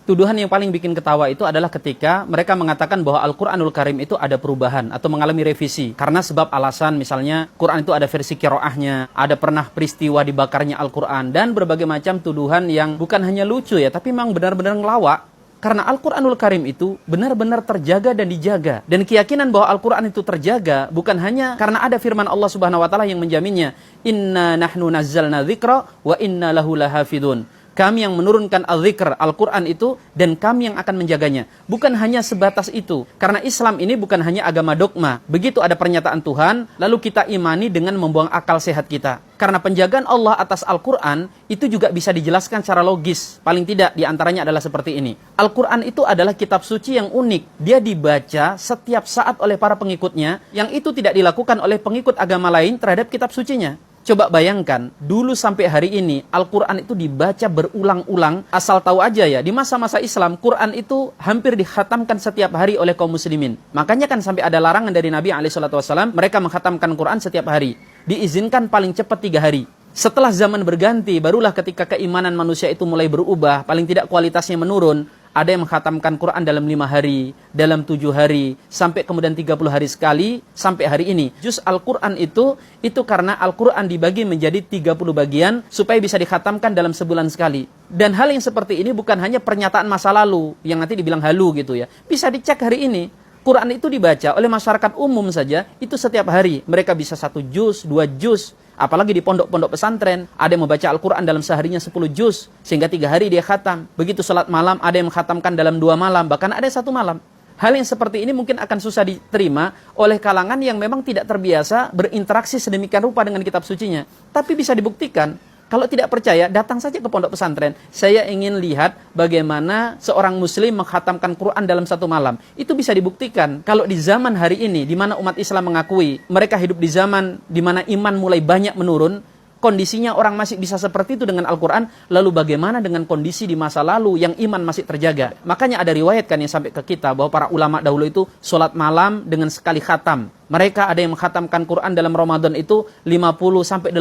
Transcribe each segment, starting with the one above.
Tuduhan yang paling bikin ketawa itu adalah ketika mereka mengatakan bahwa Al-Quranul Karim itu ada perubahan atau mengalami revisi. Karena sebab alasan misalnya Quran itu ada versi qiraahnya, ada pernah peristiwa dibakarnya Al-Quran, dan berbagai macam tuduhan yang bukan hanya lucu ya, tapi memang benar-benar ngelawak. Karena Al-Quranul Karim itu benar-benar terjaga dan dijaga. Dan keyakinan bahwa Al-Quran itu terjaga bukan hanya karena ada firman Allah Subhanahu wa taala yang menjaminnya, "Inna nahnu nazzalna dzikra wa inna lahu lahafidun." Kami yang menurunkan al-dzikr, Al-Quran itu, dan kami yang akan menjaganya. Bukan hanya sebatas itu. Karena Islam ini bukan hanya agama dogma. Begitu ada pernyataan Tuhan, lalu kita imani dengan membuang akal sehat kita. Karena penjagaan Allah atas Al-Quran, itu juga bisa dijelaskan secara logis. Paling tidak, diantaranya adalah seperti ini. Al-Quran itu adalah kitab suci yang unik. Dia dibaca setiap saat oleh para pengikutnya, yang itu tidak dilakukan oleh pengikut agama lain terhadap kitab sucinya. Coba bayangkan, dulu sampai hari ini, Al-Quran itu dibaca berulang-ulang. Asal tahu aja ya, di masa-masa Islam, Quran itu hampir dikhatamkan setiap hari oleh kaum muslimin. Makanya kan sampai ada larangan dari Nabi SAW, mereka menghatamkan Quran setiap hari. Diizinkan paling cepat 3 hari. Setelah zaman berganti, barulah ketika keimanan manusia itu mulai berubah, paling tidak kualitasnya menurun. Ada yang menghatamkan Quran dalam 5 hari, dalam 7 hari, sampai kemudian 30 hari sekali, sampai hari ini. Juz Al-Quran itu karena Al-Quran dibagi menjadi 30 bagian, supaya bisa dikhatamkan dalam sebulan sekali. Dan hal yang seperti ini bukan hanya pernyataan masa lalu, yang nanti dibilang halu gitu ya. Bisa dicek hari ini. Quran itu dibaca oleh masyarakat umum saja, itu setiap hari. Mereka bisa 1 juz, 2 juz. Apalagi di pondok-pondok pesantren, ada yang membaca Al-Quran dalam seharinya 10 juz, sehingga 3 hari dia khatam. Begitu sholat malam, ada yang menghatamkan dalam 2 malam, bahkan ada 1 malam. Hal yang seperti ini mungkin akan susah diterima oleh kalangan yang memang tidak terbiasa berinteraksi sedemikian rupa dengan kitab sucinya. Tapi bisa dibuktikan. Kalau tidak percaya, datang saja ke pondok pesantren. Saya ingin lihat bagaimana seorang muslim menghatamkan Quran dalam 1 malam. Itu bisa dibuktikan. Kalau di zaman hari ini, di mana umat Islam mengakui mereka hidup di zaman di mana iman mulai banyak menurun, kondisinya orang masih bisa seperti itu dengan Al-Quran, lalu bagaimana dengan kondisi di masa lalu yang iman masih terjaga? Makanya ada riwayat kan yang sampai ke kita bahwa para ulama dahulu itu sholat malam dengan sekali khatam. Mereka ada yang menghatamkan Quran dalam Ramadan itu 50-80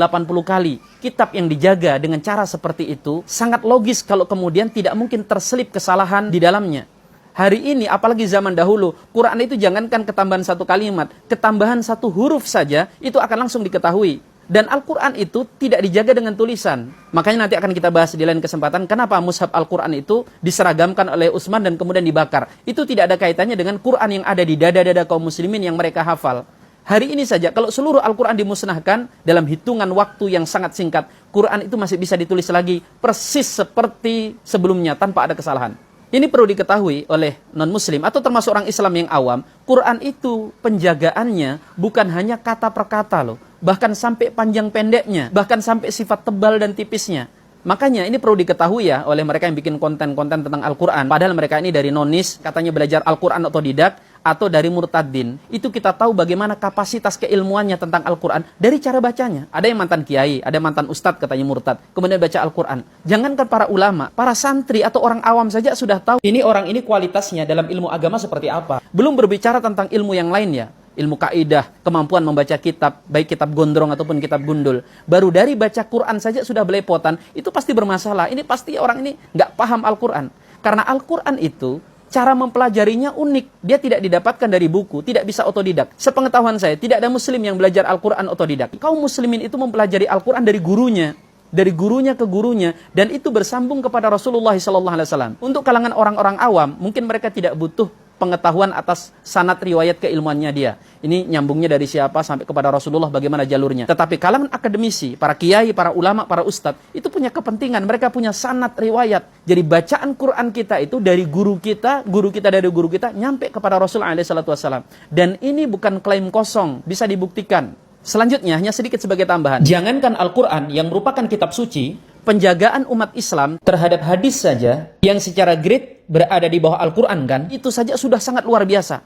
kali. Kitab yang dijaga dengan cara seperti itu sangat logis kalau kemudian tidak mungkin terselip kesalahan di dalamnya. Hari ini, apalagi zaman dahulu, Quran itu jangankan ketambahan 1 kalimat, ketambahan 1 huruf saja, itu akan langsung diketahui. Dan Al-Quran itu tidak dijaga dengan tulisan. Makanya nanti akan kita bahas di lain kesempatan, kenapa mushaf Al-Quran itu diseragamkan oleh Utsman dan kemudian dibakar. Itu tidak ada kaitannya dengan Quran yang ada di dada-dada kaum muslimin yang mereka hafal. Hari ini saja, kalau seluruh Al-Quran dimusnahkan, dalam hitungan waktu yang sangat singkat, Quran itu masih bisa ditulis lagi persis seperti sebelumnya, tanpa ada kesalahan. Ini perlu diketahui oleh non-muslim atau termasuk orang Islam yang awam. Quran itu penjagaannya bukan hanya kata per kata loh. Bahkan sampai panjang pendeknya. Bahkan sampai sifat tebal dan tipisnya. Makanya ini perlu diketahui ya oleh mereka yang bikin konten-konten tentang Al-Quran. Padahal mereka ini dari nonis, katanya belajar Al-Quran otodidak, atau dari murtadin. Itu kita tahu bagaimana kapasitas keilmuannya tentang Al-Quran dari cara bacanya. Ada yang mantan kiai, ada mantan ustadz katanya murtad, kemudian baca Al-Quran. Jangankan para ulama, para santri atau orang awam saja sudah tahu ini orang ini kualitasnya dalam ilmu agama seperti apa. Belum berbicara tentang ilmu yang lainnya. Ilmu kaidah, kemampuan membaca kitab, baik kitab gondrong ataupun kitab gundul. Baru dari baca Quran saja sudah belepotan, itu pasti bermasalah. Ini pasti orang ini nggak paham Al-Quran. Karena Al-Quran itu, cara mempelajarinya unik. Dia tidak didapatkan dari buku, tidak bisa otodidak. Sepengetahuan saya, tidak ada muslim yang belajar Al-Quran otodidak. Kaum muslimin itu mempelajari Al-Quran dari gurunya. Dari gurunya ke gurunya. Dan itu bersambung kepada Rasulullah SAW. Untuk kalangan orang-orang awam, mungkin mereka tidak butuh pengetahuan atas sanad riwayat keilmuannya dia. Ini nyambungnya dari siapa sampai kepada Rasulullah, bagaimana jalurnya. Tetapi kalangan akademisi, para kiai, para ulama, para ustadz, itu punya kepentingan. Mereka punya sanad riwayat. Jadi bacaan Quran kita itu dari guru kita dari guru kita, nyampe kepada Rasulullah SAW. Dan ini bukan klaim kosong, bisa dibuktikan. Selanjutnya, hanya sedikit sebagai tambahan. Jangankan Al-Quran yang merupakan kitab suci, penjagaan umat Islam terhadap hadis saja yang secara grade berada di bawah Al-Quran kan, itu saja sudah sangat luar biasa.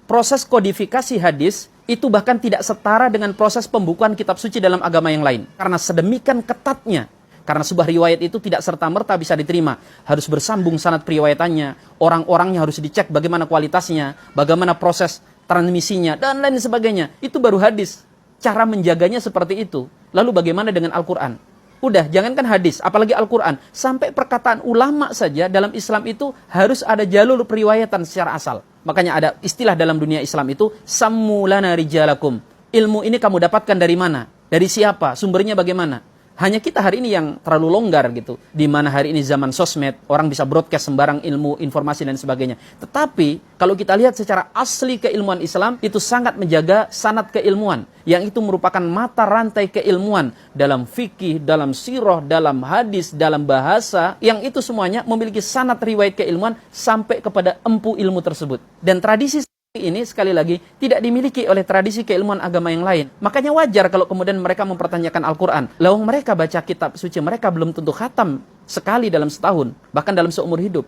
Proses kodifikasi hadis itu bahkan tidak setara dengan proses pembukuan kitab suci dalam agama yang lain. Karena sedemikian ketatnya. Karena sebuah riwayat itu tidak serta-merta bisa diterima. Harus bersambung sanad periwayatannya. Orang-orangnya harus dicek bagaimana kualitasnya, bagaimana proses transmisinya, dan lain sebagainya. Itu baru hadis. Cara menjaganya seperti itu. Lalu bagaimana dengan Al-Quran? Udah, jangankan hadis, apalagi Al-Quran. Sampai perkataan ulama saja dalam Islam itu harus ada jalur periwayatan secara asal. Makanya ada istilah dalam dunia Islam itu, sammulana rijalakum. Ilmu ini kamu dapatkan dari mana? Dari siapa? Sumbernya bagaimana? Hanya kita hari ini yang terlalu longgar gitu. Di mana hari ini zaman sosmed, orang bisa broadcast sembarang ilmu, informasi dan sebagainya. Tetapi kalau kita lihat secara asli keilmuan Islam, itu sangat menjaga sanad keilmuan. Yang itu merupakan mata rantai keilmuan dalam fikih, dalam sirah, dalam hadis, dalam bahasa. Yang itu semuanya memiliki sanad riwayat keilmuan sampai kepada empu ilmu tersebut. Dan tradisi ini sekali lagi tidak dimiliki oleh tradisi keilmuan agama yang lain. Makanya wajar kalau kemudian mereka mempertanyakan Al-Quran. Lawang mereka baca kitab suci, mereka belum tentu khatam sekali dalam setahun, bahkan dalam seumur hidup.